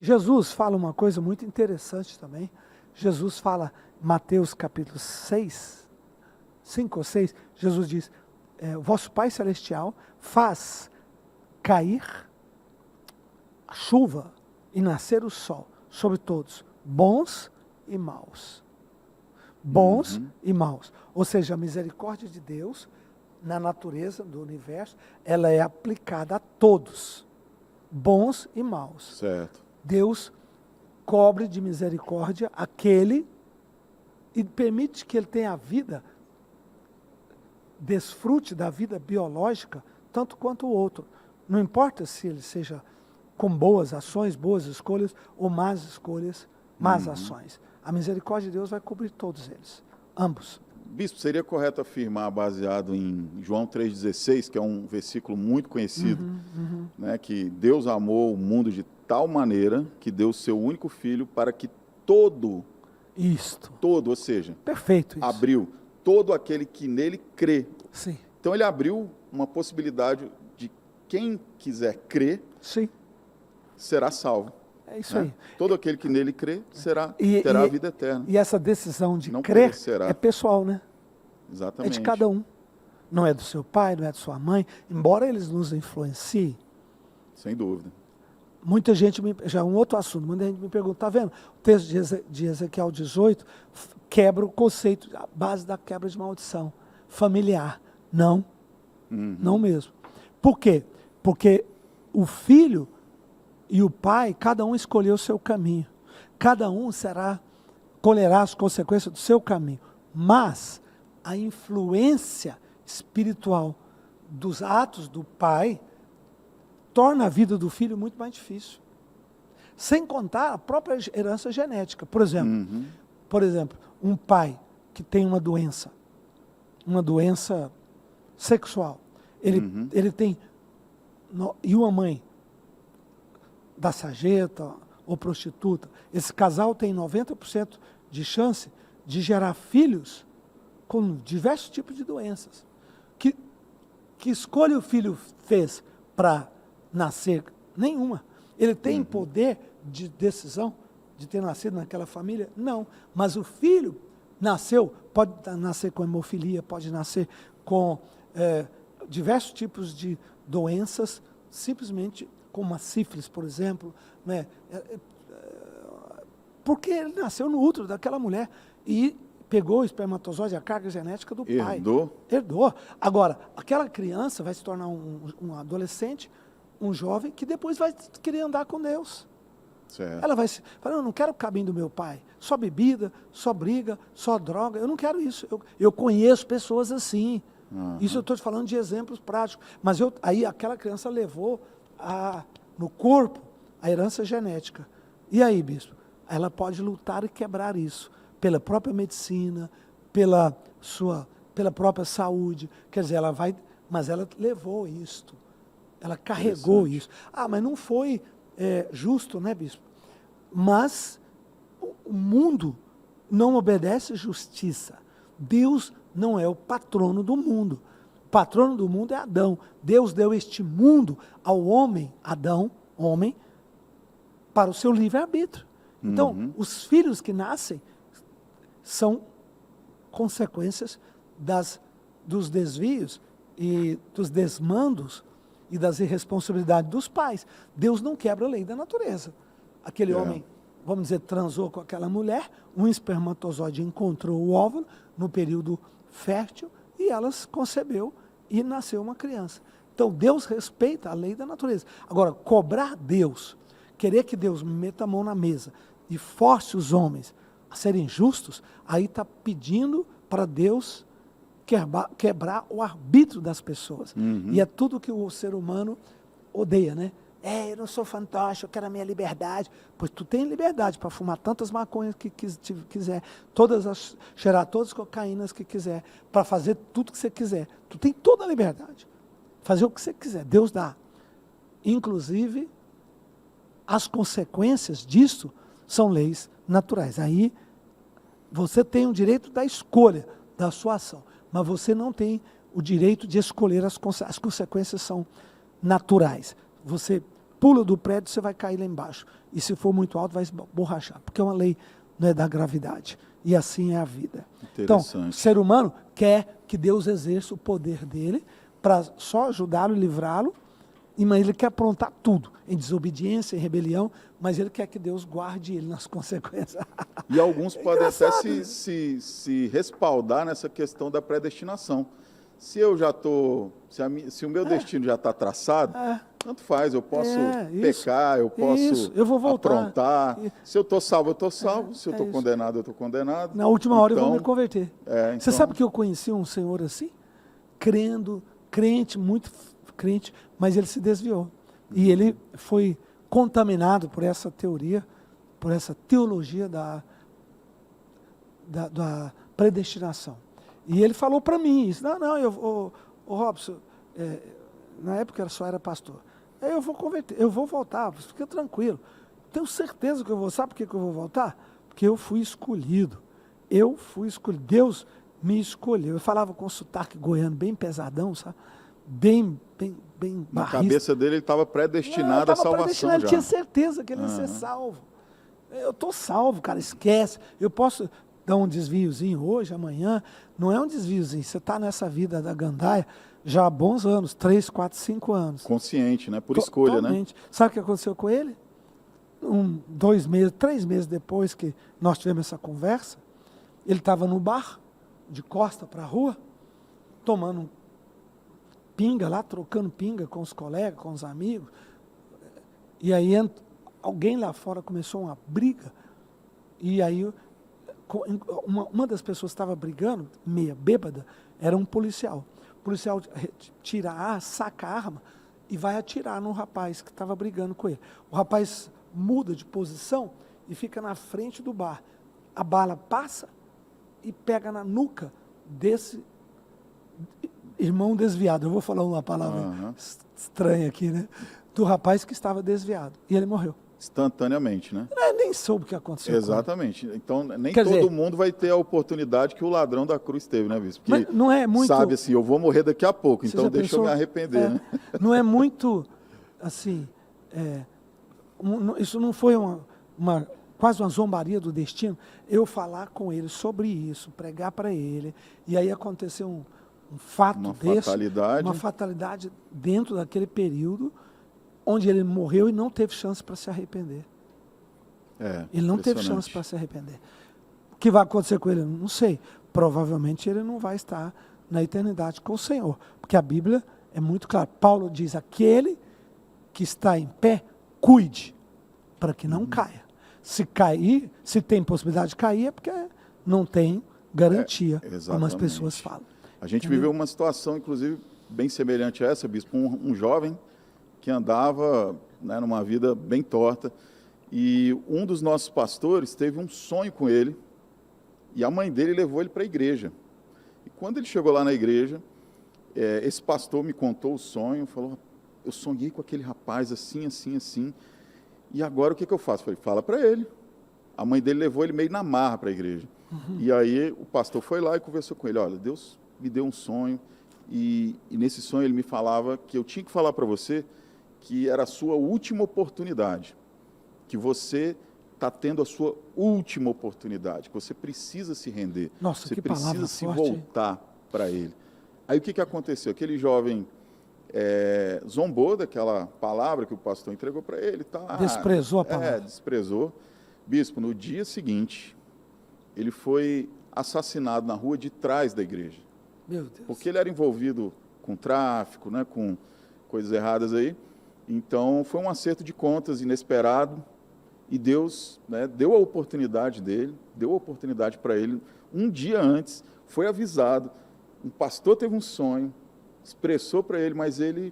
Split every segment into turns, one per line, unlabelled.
Jesus fala uma coisa muito interessante também. Jesus fala, Mateus capítulo 6, 5 ou 6, Jesus diz, o vosso Pai Celestial faz cair a chuva e nascer o sol sobre todos, bons e maus. Bons e maus. Ou seja, a misericórdia de Deus, na natureza do universo, ela é aplicada a todos, bons e maus.
Certo.
Deus cobre de misericórdia aquele e permite que ele tenha a vida, desfrute da vida biológica, tanto quanto o outro. Não importa se ele seja com boas ações, boas escolhas, ou más escolhas, más ações. A misericórdia de Deus vai cobrir todos eles, ambos.
Bispo, seria correto afirmar, baseado em João 3,16, que é um versículo muito conhecido, né, que Deus amou o mundo de tal maneira que deu o seu único filho para que todo, ou seja,
perfeito isso.
Abriu todo aquele que nele crê.
Sim.
Então ele abriu uma possibilidade de quem quiser crer,
sim,
será salvo.
É isso
né?
aí.
Todo aquele que nele crê terá a vida eterna.
E essa decisão de
não
crer
perecerá.
É pessoal, né?
Exatamente.
É de cada um. Não é do seu pai, não é da sua mãe, embora eles nos influenciem.
Sem dúvida.
Muita gente, já um outro assunto, muita gente me pergunta, está vendo? O texto de Ezequiel 18 quebra o conceito, a base da quebra de maldição familiar. Não, não mesmo. Por quê? Porque o filho e o pai, cada um escolheu o seu caminho. Cada um colherá as consequências do seu caminho. Mas a influência espiritual dos atos do pai torna a vida do filho muito mais difícil. Sem contar a própria herança genética. Por exemplo, um pai que tem uma doença sexual, ele tem, e uma mãe da sarjeta ou prostituta, esse casal tem 90% de chance de gerar filhos com diversos tipos de doenças. Que escolha o filho fez para nascer? Nenhuma. Ele tem poder de decisão de ter nascido naquela família? Não. Mas o filho pode nascer com hemofilia, pode nascer com diversos tipos de doenças, simplesmente como a sífilis, por exemplo, né? Porque ele nasceu no útero daquela mulher e pegou o espermatozoide, a carga genética do pai. Herdou. Agora, aquela criança vai se tornar um adolescente, um jovem, que depois vai querer andar com Deus.
Certo.
Ela vai falar, eu não quero o caminho do meu pai. Só bebida, só briga, só droga. Eu não quero isso. Eu conheço pessoas assim. Isso eu estou te falando de exemplos práticos. Mas aí aquela criança levou no corpo a herança genética. E aí, bispo? Ela pode lutar e quebrar isso. Pela própria medicina, pela própria saúde. Quer dizer, mas ela levou isto. Ela carregou isso. Mas não foi justo, né, bispo? Mas o mundo não obedece justiça. Deus não é o patrono do mundo. O patrono do mundo é Adão. Deus deu este mundo ao homem, Adão, homem, para o seu livre-arbítrio. Então, os filhos que nascem são consequências dos desvios e dos desmandos e das irresponsabilidades dos pais. Deus não quebra a lei da natureza. Aquele homem, vamos dizer, transou com aquela mulher, um espermatozoide encontrou o óvulo no período fértil e elas concebeu e nasceu uma criança. Então, Deus respeita a lei da natureza. Agora, cobrar Deus, querer que Deus meta a mão na mesa e force os homens a serem justos, aí está pedindo para Deus quebrar o arbítrio das pessoas. E é tudo que o ser humano odeia, né? Eu não sou fantástico, eu quero a minha liberdade. Pois tu tem liberdade para fumar tantas maconhas que quiser, cheirar todas as cocaínas que quiser, para fazer tudo que você quiser. Tu tem toda a liberdade. Fazer o que você quiser, Deus dá. Inclusive, as consequências disso são leis naturais. Aí, você tem o direito da escolha da sua ação, mas você não tem o direito de escolher as consequências são naturais. pula do prédio, você vai cair lá embaixo. E se for muito alto, vai borrachar, porque é uma lei, né, da gravidade. E assim é a vida. Então, o ser humano quer que Deus exerça o poder dele para só ajudá-lo e livrá-lo, mas ele quer aprontar tudo, em desobediência, em rebelião, mas ele quer que Deus guarde ele nas consequências.
E alguns podem até se respaldar nessa questão da predestinação. Se eu já estou, se o meu destino já está traçado, tanto faz, eu posso pecar, eu posso
eu vou voltar.
aprontar. Se eu estou salvo, eu estou salvo. Se eu estou condenado, eu estou condenado.
Na última hora eu vou me converter.
Então...
Você sabe que eu conheci um senhor assim? Crente, muito crente, mas ele se desviou. E ele foi contaminado por essa teoria, por essa teologia da predestinação. E ele falou para mim isso. Não, Robson, na época eu só era pastor. Eu vou converter, eu vou voltar, fica tranquilo. Tenho certeza que eu vou. Sabe por que eu vou voltar? Porque eu fui escolhido. Deus me escolheu. Eu falava com sotaque goiano bem pesadão, sabe? Bem
Na
barrista.
cabeça dele, ele estava predestinado à salvação já.
Ele tinha certeza que ele ia ser salvo. Eu estou salvo, cara, esquece. Eu posso dar um desviozinho hoje, amanhã. Não é um desviozinho. Você está nessa vida da gandaia já há bons anos, 3, 4, 5 anos.
Consciente, né? Por escolha,
totalmente. Né? Sabe o que aconteceu com ele? 2 meses, 3 meses depois que nós tivemos essa conversa, ele estava no bar, de costa para a rua, tomando pinga lá, trocando pinga com os colegas, com os amigos. E aí alguém lá fora começou uma briga. E aí uma das pessoas que estava brigando, meia bêbada, era um policial. O policial saca a arma e vai atirar no rapaz que estava brigando com ele. O rapaz muda de posição e fica na frente do bar. A bala passa e pega na nuca desse irmão desviado. Eu vou falar uma palavra estranha aqui, né? Do rapaz que estava desviado. E ele morreu.
Instantaneamente, né?
Nem soube o que aconteceu.
Exatamente. Então, nem todo mundo vai ter a oportunidade que o ladrão da cruz teve, né, bispo? Porque
mas não é muito...
sabe assim, eu vou morrer daqui a pouco, então deixa eu me arrepender, né?
Não é muito, assim, isso não foi quase uma zombaria do destino, eu falar com ele sobre isso, pregar para ele, e aí aconteceu um fato uma fatalidade dentro daquele período, onde ele morreu e não teve chance para se arrepender. Ele não teve chance para se arrepender. O que vai acontecer com ele? Não sei. Provavelmente ele não vai estar na eternidade com o Senhor. Porque a Bíblia é muito clara. Paulo diz, aquele que está em pé, cuide, para que não caia. Se cair, se tem possibilidade de cair, é porque não tem garantia, como as pessoas falam.
A gente viveu uma situação, inclusive, bem semelhante a essa, bispo. Um jovem que andava, né, numa vida bem torta, e um dos nossos pastores teve um sonho com ele, e a mãe dele levou ele para a igreja. E quando ele chegou lá na igreja, esse pastor me contou o sonho, falou, eu sonhei com aquele rapaz assim, assim, assim, e agora o que eu faço? Eu falei, fala para ele. A mãe dele levou ele meio na marra para a igreja. E aí o pastor foi lá e conversou com ele, olha, Deus me deu um sonho, e nesse sonho ele me falava que eu tinha que falar para você que era a sua última oportunidade, que você está tendo a sua última oportunidade, que você precisa se render,
Nossa,
você
que
precisa se
forte,
voltar para ele. Aí o que aconteceu? Aquele jovem zombou daquela palavra que o pastor entregou para ele. Tá,
desprezou a palavra.
Desprezou. Bispo, no dia seguinte, ele foi assassinado na rua de trás da igreja.
Meu Deus.
Porque ele era envolvido com tráfico, né, com coisas erradas aí. Então, foi um acerto de contas inesperado e Deus, né, deu a oportunidade dele, deu a oportunidade para ele. Um dia antes, foi avisado, um pastor teve um sonho, expressou para ele, mas ele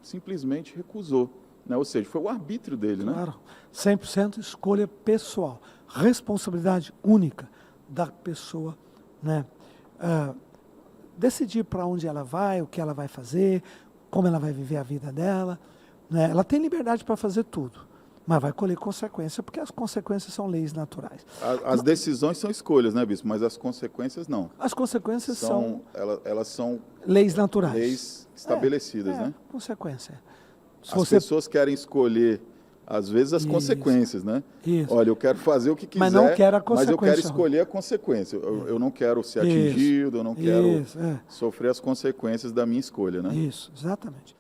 simplesmente recusou. Né? Ou seja, foi o arbítrio dele.
Claro,
né?
100% escolha pessoal, responsabilidade única da pessoa, né? Decidir para onde ela vai, o que ela vai fazer, como ela vai viver a vida dela. Né? Ela tem liberdade para fazer tudo, mas vai colher consequência, porque as consequências são leis naturais.
As decisões são escolhas, né, bispo? Mas as consequências não.
As consequências são
elas são
leis naturais.
Leis estabelecidas, né?
Consequência. Se
As
você...
pessoas querem escolher, às vezes, as
Isso.
consequências, né?
Isso.
Olha, eu quero fazer o que quiser,
Mas não quero a
mas eu quero
consequência.
escolher a consequência. Eu não quero ser
Isso.
atingido, eu não quero
Isso, é.
sofrer as consequências da minha escolha, né?
Isso, exatamente.